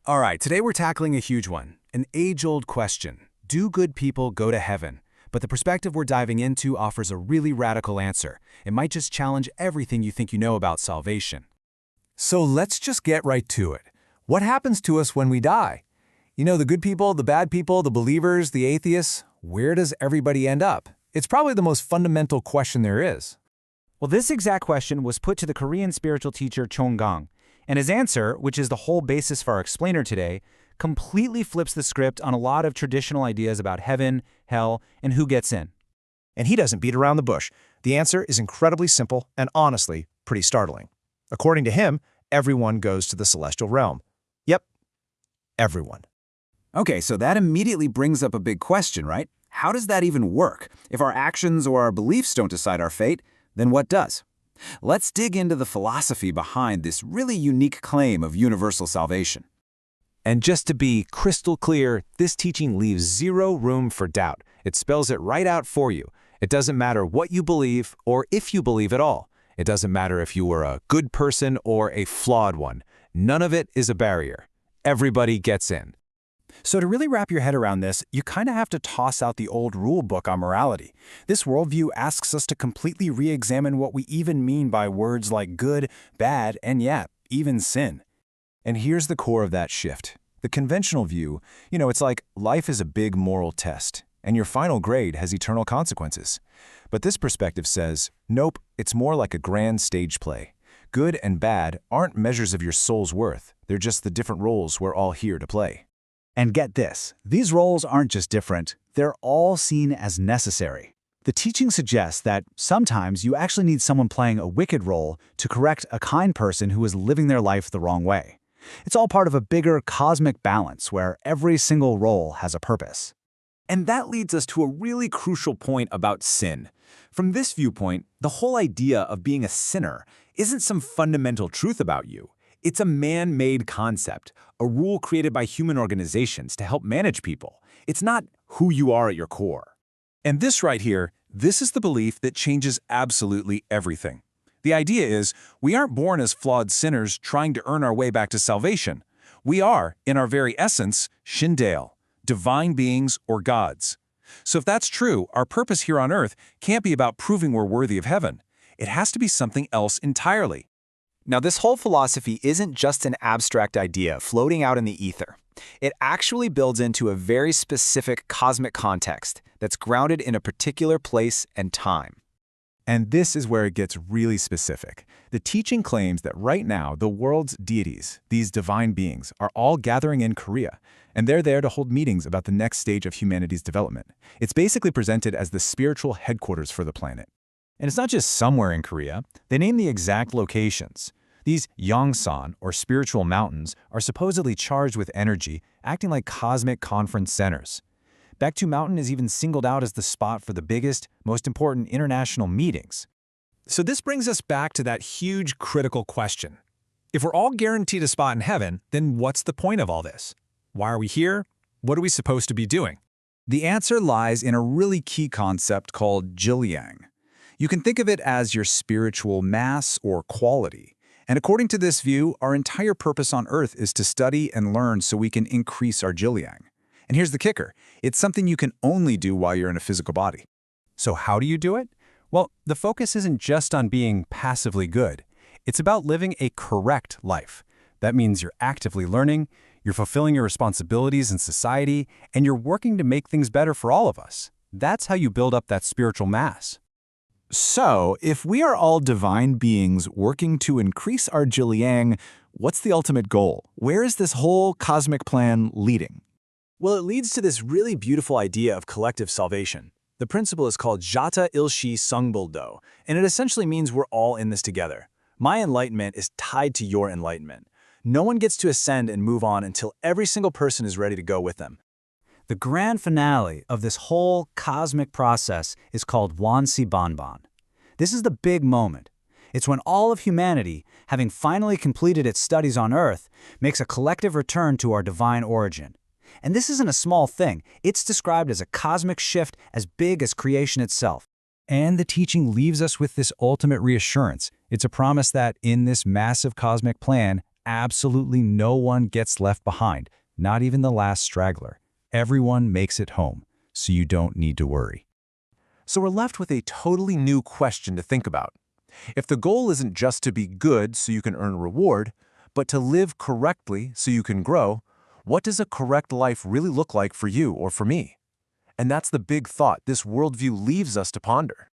All right, today we're tackling a huge one, an age-old question. Do good people go to heaven? But the perspective we're diving into offers a really radical answer. It might just challenge everything you think you know about salvation. So let's just get right to it. What happens to us when we die? You know, the good people, the bad people, the believers, the atheists, where does everybody end up? It's probably the most fundamental question there is. Well, this exact question was put to the Korean spiritual teacher Chong, and his answer, which is the whole basis for our explainer today, completely flips the script on a lot of traditional ideas about heaven, hell, and who gets in. And he doesn't beat around the bush. The answer is incredibly simple and honestly pretty startling. According to him, everyone goes to the celestial realm. Yep, everyone. Okay, so that immediately brings up a big question, right? How does that even work? If our actions or our beliefs don't decide our fate, then what does? Let's dig into the philosophy behind this really unique claim of universal salvation. And just to be crystal clear, this teaching leaves zero room for doubt. It spells it right out for you. It doesn't matter what you believe or if you believe at all. It doesn't matter if you were a good person or a flawed one. None of it is a barrier. Everybody gets in. So to really wrap your head around this, you kind of have to toss out the old rule book on morality. This worldview asks us to completely re-examine what we even mean by words like good, bad, and yeah, even sin. And here's the core of that shift. The conventional view, it's like life is a big moral test, and your final grade has eternal consequences. But this perspective says, nope, it's more like a grand stage play. Good and bad aren't measures of your soul's worth. They're just the different roles we're all here to play. And get this, these roles aren't just different, they're all seen as necessary. The teaching suggests that sometimes you actually need someone playing a wicked role to correct a kind person who is living their life the wrong way. It's all part of a bigger cosmic balance where every single role has a purpose. And that leads us to a really crucial point about sin. From this viewpoint, the whole idea of being a sinner isn't some fundamental truth about you. It's a man-made concept, a rule created by human organizations to help manage people. It's not who you are at your core. And this right here, this is the belief that changes absolutely everything. The idea is, we aren't born as flawed sinners trying to earn our way back to salvation. We are, in our very essence, Shindale, divine beings or gods. So if that's true, our purpose here on earth can't be about proving we're worthy of heaven. It has to be something else entirely. Now, this whole philosophy isn't just an abstract idea floating out in the ether. It actually builds into a very specific cosmic context that's grounded in a particular place and time. And this is where it gets really specific. The teaching claims that right now, the world's deities, these divine beings, are all gathering in Korea, and they're there to hold meetings about the next stage of humanity's development. It's basically presented as the spiritual headquarters for the planet. And it's not just somewhere in Korea. They name the exact locations. These Yongsan, or spiritual mountains, are supposedly charged with energy, acting like cosmic conference centers. Baekdu Mountain is even singled out as the spot for the biggest, most important international meetings. So this brings us back to that huge critical question. If we're all guaranteed a spot in heaven, then what's the point of all this? Why are we here? What are we supposed to be doing? The answer lies in a really key concept called Jilyang. You can think of it as your spiritual mass or quality. And according to this view, our entire purpose on Earth is to study and learn so we can increase our Jilyang. And here's the kicker. It's something you can only do while you're in a physical body. So how do you do it? Well, the focus isn't just on being passively good. It's about living a correct life. That means you're actively learning, you're fulfilling your responsibilities in society, and you're working to make things better for all of us. That's how you build up that spiritual mass. So, if we are all divine beings working to increase our Jilyang, what's the ultimate goal? Where is this whole cosmic plan leading? Well, it leads to this really beautiful idea of collective salvation. The principle is called Jata Ilshi Sungbuldo, and it essentially means we're all in this together. My enlightenment is tied to your enlightenment. No one gets to ascend and move on until every single person is ready to go with them. The grand finale of this whole cosmic process is called Wansi Banban. This is the big moment. It's when all of humanity, having finally completed its studies on Earth, makes a collective return to our divine origin. And this isn't a small thing. It's described as a cosmic shift as big as creation itself. And the teaching leaves us with this ultimate reassurance. It's a promise that in this massive cosmic plan, Absolutely no one gets left behind, not even the last straggler. Everyone makes it home, so you don't need to worry. So we're left with a totally new question to think about. If the goal isn't just to be good so you can earn a reward, but to live correctly so you can grow, what does a correct life really look like for you or for me? And that's the big thought this worldview leaves us to ponder.